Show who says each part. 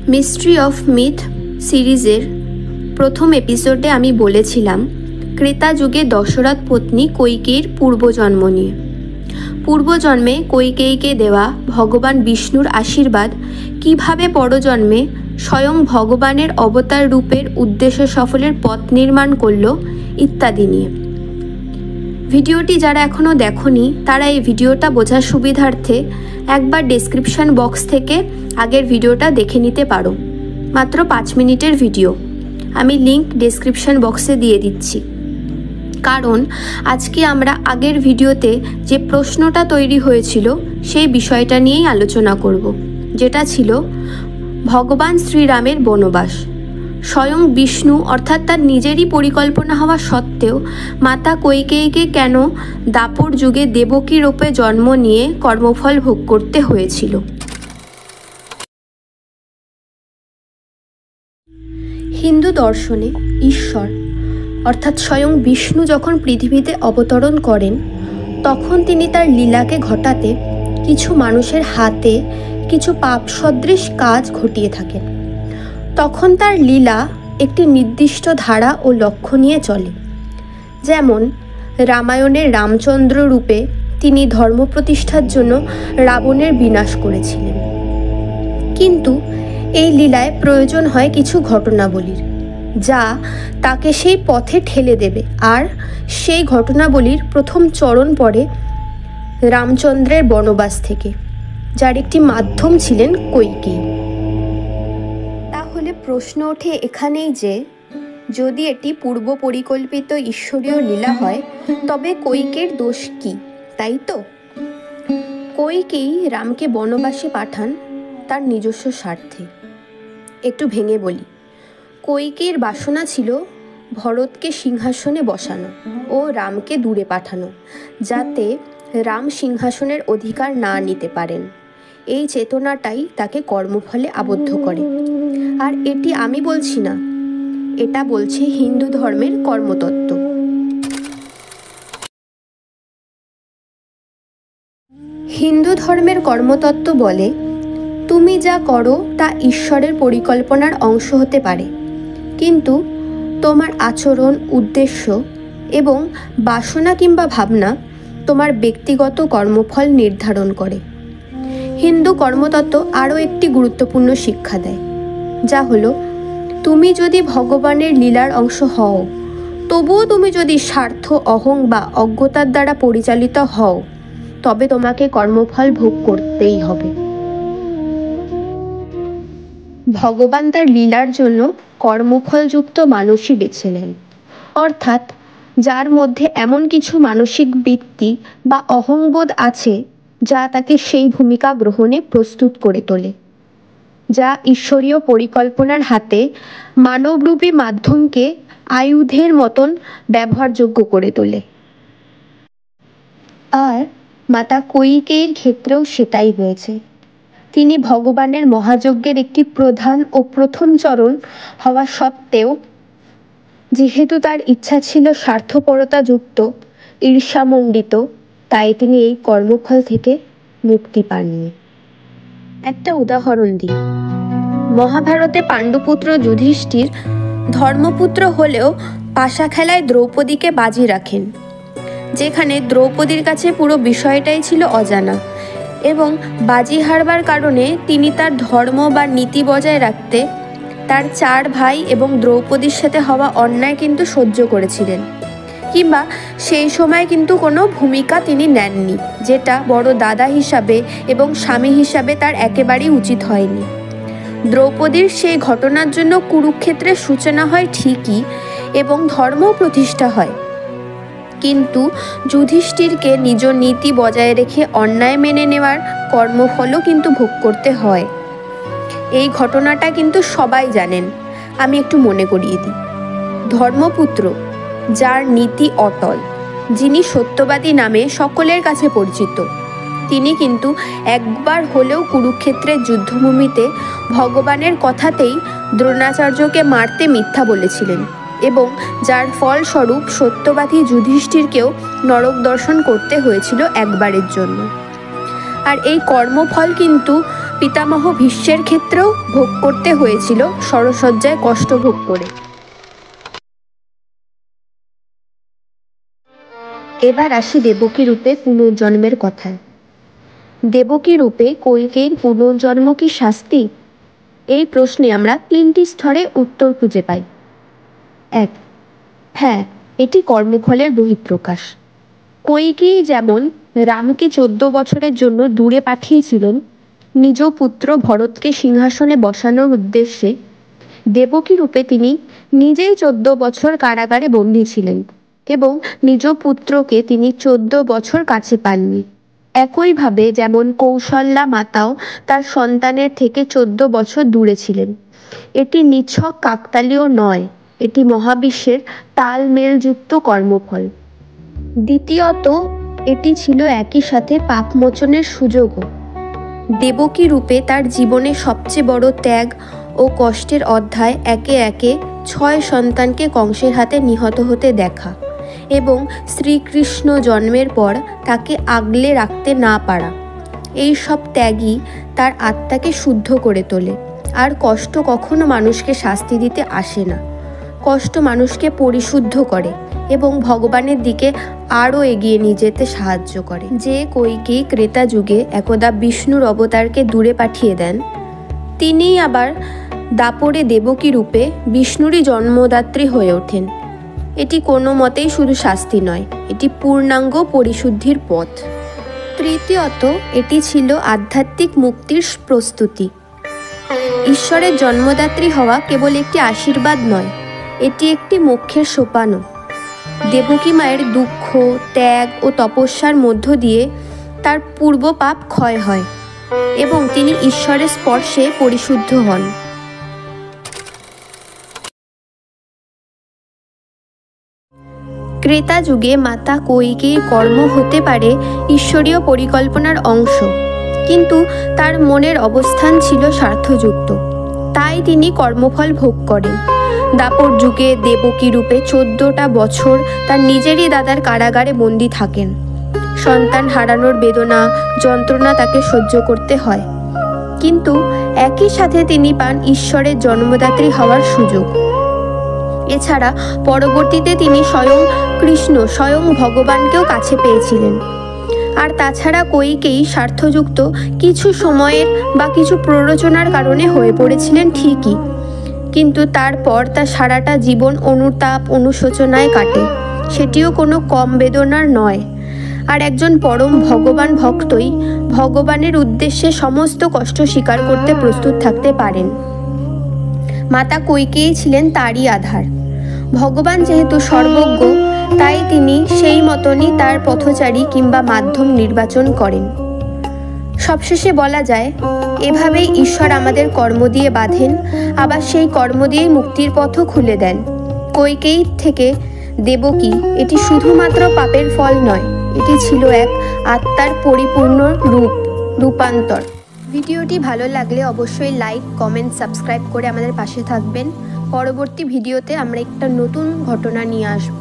Speaker 1: Mystery of myth সিরিজের প্রথম এপিসোডে আমি বলেছিলাম ক্রেতা যুগে দশরথ পত্নী কৈকেয়ীর পূর্বজন্ম নিয়ে। পূর্বজন্মে কৈকেয়ীকে দেওয়া ভগবান বিষ্ণুর আশীর্বাদ কিভাবে পরজন্মে স্বয়ং ভগবানের অবতার রূপের উদ্দেশ্য সফলের পথ নির্মাণ করল ইত্যাদি নিয়ে। ভিডিওটি যারা এখনও দেখোনি তারা এই ভিডিওটা বোঝার সুবিধার্থে একবার ডেসক্রিপশন বক্স থেকে আগের ভিডিওটা দেখে নিতে পারো। মাত্র 5 মিনিটের ভিডিও, আমি লিংক ডেসক্রিপশন বক্সে দিয়ে দিচ্ছি। কারণ আজকে আমরা আগের ভিডিওতে যে প্রশ্নটা তৈরি হয়েছিল সেই বিষয়টা নিয়েই আলোচনা করব, যেটা ছিল ভগবান শ্রীরামের বনবাস। স্বয়ং বিষ্ণু অর্থাৎ তার নিজেরই পরিকল্পনা হওয়া সত্ত্বেও মাতা কৈকেয়ীকে কেন দাপর যুগে দেবকী রূপে জন্ম নিয়ে কর্মফল ভোগ করতে হয়েছিল। হিন্দু দর্শনে ঈশ্বর অর্থাৎ স্বয়ং বিষ্ণু যখন পৃথিবীতে অবতরণ করেন তখন তিনি তার লীলাকে ঘটাতে কিছু মানুষের হাতে কিছু পাপ সদৃশ কাজ ঘটিয়ে থাকেন। তখন তার লীলা একটি নির্দিষ্ট ধারা ও লক্ষ্য নিয়ে চলে। যেমন রামায়ণের রামচন্দ্র রূপে তিনি ধর্ম প্রতিষ্ঠার জন্য রাবণের বিনাশ করেছিলেন। কিন্তু এই লীলায় প্রয়োজন হয় কিছু ঘটনাবলীর, যা তাকে সেই পথে ঠেলে দেবে। আর সেই ঘটনাবলীর প্রথম চরণ পড়ে রামচন্দ্রের বনবাস থেকে, যার একটি মাধ্যম ছিলেন কৈকেয়ী। তাহলে প্রশ্ন ওঠে এখানেই যে যদি এটি পূর্ব পরিকল্পিত ঈশ্বরীয় লীলা হয় তবে কৈকেয়ীর দোষ কি, তাই তো? কৈকেয়ী রামকে বনবাসে পাঠান তার নিজস্ব স্বার্থে। একটু ভেঙে বলি, কৈকেয়ীর বাসনা ছিল ভরতকে সিংহাসনে বসানো ও রামকে দূরে পাঠানো, যাতে রাম সিংহাসনের অধিকার না নিতে পারেন। এই চেতনাটাই তাকে কর্মফলে আবদ্ধ করে। আর এটি আমি বলছি না, এটা বলছে হিন্দু ধর্মের কর্মতত্ত্ব। হিন্দু ধর্মের কর্মতত্ত্ব বলে তুমি যা করো তা ঈশ্বরের পরিকল্পনার অংশ হতে পারে, কিন্তু তোমার আচরণ, উদ্দেশ্য এবং বাসনা কিংবা ভাবনা তোমার ব্যক্তিগত কর্মফল নির্ধারণ করে। হিন্দু কর্মতত্ত্ব আরও একটি গুরুত্বপূর্ণ শিক্ষা দেয়, যা হলো তুমি যদি ভগবানের লীলার অংশ হও, তবুও তুমি যদি স্বার্থ, অহং বা অজ্ঞতার দ্বারা পরিচালিত হও, তবে তোমাকে কর্মফল ভোগ করতেই হবে। ভগবান তার লীলার জন্য কর্মফলযুক্ত মানুষই বেছে নেন, অর্থাৎ যার মধ্যে এমন কিছু মানসিক বৃত্তি বা অহংবোধ আছে যা তাকে সেই ভূমিকা গ্রহণে প্রস্তুত করে তোলে, যা ঈশ্বরীয় পরিকল্পনার হাতে মানবরূপী মাধ্যমকে আয়ুধের মতন ব্যবহারযোগ্য করে তোলে। আর মাতা কৈকেয়ীর ক্ষেত্রেও সেটাই হয়েছে। তিনি ভগবানের মহাযজ্ঞের একটি প্রধান ও প্রথম চরণ হওয়া সত্ত্বেও, যেহেতু তার ইচ্ছা ছিল স্বার্থপরতাযুক্ত, ঈর্ষামণ্ডিত, তাই তিনি এই কর্মফল থেকে মুক্তি পাননি। একটা উদাহরণ দিই, মহাভারতে পাণ্ডুপুত্র যুধিষ্ঠির ধর্মপুত্র হলেও পাশা খেলায় দ্রৌপদীকে বাজি রাখেন, যেখানে দ্রৌপদীর কাছে পুরো বিষয়টাই ছিল অজানা, এবং বাজি হারবার কারণে তিনি তার ধর্ম বা নীতি বজায় রাখতে তার 4 ভাই এবং দ্রৌপদীর সাথে হওয়া অন্যায় কিন্তু সহ্য করেছিলেন, কিংবা সেই সময় কিন্তু কোনো ভূমিকা তিনি নেননি, যেটা বড় দাদা হিসাবে এবং স্বামী হিসাবে তার একেবারেই উচিত হয়নি। দ্রৌপদীর সেই ঘটনার জন্য কুরুক্ষেত্রের সূচনা হয় ঠিকই এবং ধর্ম প্রতিষ্ঠা হয়, কিন্তু যুধিষ্ঠিরকে নিজ নীতি বজায় রেখে অন্যায় মেনে নেওয়ার কর্মফলও কিন্তু ভোগ করতে হয়। এই ঘটনাটা কিন্তু সবাই জানেন, আমি একটু মনে করিয়ে দিই। ধর্মপুত্র, যার নীতি অটল, যিনি সত্যবাদী নামে সকলের কাছে পরিচিত, তিনি কিন্তু একবার হলেও কুরুক্ষেত্রের যুদ্ধভূমিতে ভগবানের কথাতেই দ্রোণাচার্যকে মারতে মিথ্যা বলেছিলেন, এবং যার ফলস্বরূপ সত্যবাদী যুধিষ্ঠিরকেও নরক দর্শন করতে হয়েছিল একবারের জন্য। আর এই কর্মফল কিন্তু পিতামহ ভীষ্মের ক্ষেত্রেও ভোগ করতে হয়েছিল শরশয্যায় কষ্ট ভোগ করে। এবার আসি দেবকী রূপে পুনর্জন্মের কথায়। দেবকী রূপে কইকেয়ীর পুনর্জন্ম কি শাস্তি? এই প্রশ্নে আমরা 3টি স্তরে উত্তর খুঁজে পাই। 1. হ্যাঁ, এটি কর্মফলের বহিঃপ্রকাশ। কইকেয়ী যেমন রামকে 14 বছরের জন্য দূরে পাঠিয়েছিলেন নিজ পুত্র ভরতকে সিংহাসনে বসানোর উদ্দেশ্যে, দেবকী রূপে তিনি নিজেই 14 বছর কারাগারে বন্দী ছিলেন এবং নিজ পুত্রকে তিনি 14 বছর কাছে পাননি। একইভাবে যেমন কৌশল্যা মাতাও তার সন্তানের থেকে 14 বছর দূরে ছিলেন। এটি নিছক কাকতালীয় নয়, এটি মহাবিশ্বের তালমেলযুক্ত কর্মফল। দ্বিতীয়ত, এটি ছিল একই সাথে পাপমোচনের সুযোগও। দেবকী রূপে তার জীবনে সবচেয়ে বড় ত্যাগ ও কষ্টের অধ্যায় একে একে 6 সন্তানকে কংসের হাতে নিহত হতে দেখা এবং শ্রীকৃষ্ণ জন্মের পর তাকে আগলে রাখতে না পারা। এই সব ত্যাগই তার আত্মাকে শুদ্ধ করে তোলে। আর কষ্ট কখনো মানুষকে শাস্তি দিতে আসে না, কষ্ট মানুষকে পরিশুদ্ধ করে এবং ভগবানের দিকে আরও এগিয়ে নিয়ে যেতে সাহায্য করে। যে কইকেয়ী ত্রেতা যুগে একদা বিষ্ণুর অবতারকে দূরে পাঠিয়ে দেন, তিনিই আবার দাপরে দেবকী রূপে বিষ্ণুরই জন্মদাত্রী হয়ে ওঠেন। এটি কোনো মতেই শুধু শাস্তি নয়, এটি পূর্ণাঙ্গ পরিশুদ্ধির পথ। তৃতীয়ত, এটি ছিল আধ্যাত্মিক মুক্তির প্রস্তুতি। ঈশ্বরের জন্মদাত্রী হওয়া কেবল একটি আশীর্বাদ নয়, এটি একটি মোক্ষের সোপানও। দেবকী মায়ের দুঃখ, ত্যাগ ও তপস্যার মধ্য দিয়ে তার পূর্ব পাপ ক্ষয় হয় এবং তিনি ঈশ্বরের স্পর্শে পরিশুদ্ধ হন। ত্রেতা যুগে মাতা কইকেয়ীর কর্ম হতে পারে ঈশ্বরীয় পরিকল্পনার অংশ, কিন্তু তার মনের অবস্থান ছিল স্বার্থযুক্ত, তাই তিনি কর্মফল ভোগ করেন। দাপর যুগে দেবকী রূপে 14টা বছর তার নিজেরই দাদার কারাগারে বন্দী থাকেন। সন্তান হারানোর বেদনা, যন্ত্রণা তাকে সহ্য করতে হয়, কিন্তু একই সাথে তিনি পান ঈশ্বরের জন্মদাত্রী হওয়ার সুযোগ। এছাড়া পরবর্তীতে তিনি স্বয়ং ভগবানকেও কাছে পেয়েছিলেন। আর তাছাড়া কইকেয়ী স্বার্থযুক্ত কিছু সময়ের বা কিছু প্ররোচনার কারণে হয়ে পড়েছিলেন ঠিকই, কিন্তু তারপর তার সারাটা জীবন অনুতাপ অনুশোচনায় কাটে, সেটিও কোনো কম বেদনার নয়। আর একজন পরম ভগবান ভক্তই ভগবানের উদ্দেশ্যে সমস্ত কষ্ট স্বীকার করতে প্রস্তুত থাকতে পারেন। মাতা কইকেয়ী ছিলেন তারই আধার। ভগবান যেহেতু সর্বজ্ঞ, তাই তিনি সেই মতনই তার পথচারী কিংবা মাধ্যম নির্বাচন করেন। সবশেষে বলা যায়, এভাবেই ঈশ্বর আমাদের কর্ম দিয়ে বাঁধেন, আবার সেই কর্ম দিয়েই মুক্তির পথও খুলে দেন। কইকেয়ী থেকে দেবকী, এটি শুধুমাত্র পাপের ফল নয়, এটি ছিল এক আত্মার পরিপূর্ণ রূপান্তর। ভিডিওটি ভালো লাগলে অবশ্যই লাইক, কমেন্ট, সাবস্ক্রাইব করে আমাদের পাশে থাকবেন। পরবর্তী ভিডিওতে আমরা একটা নতুন ঘটনা নিয়ে আসব।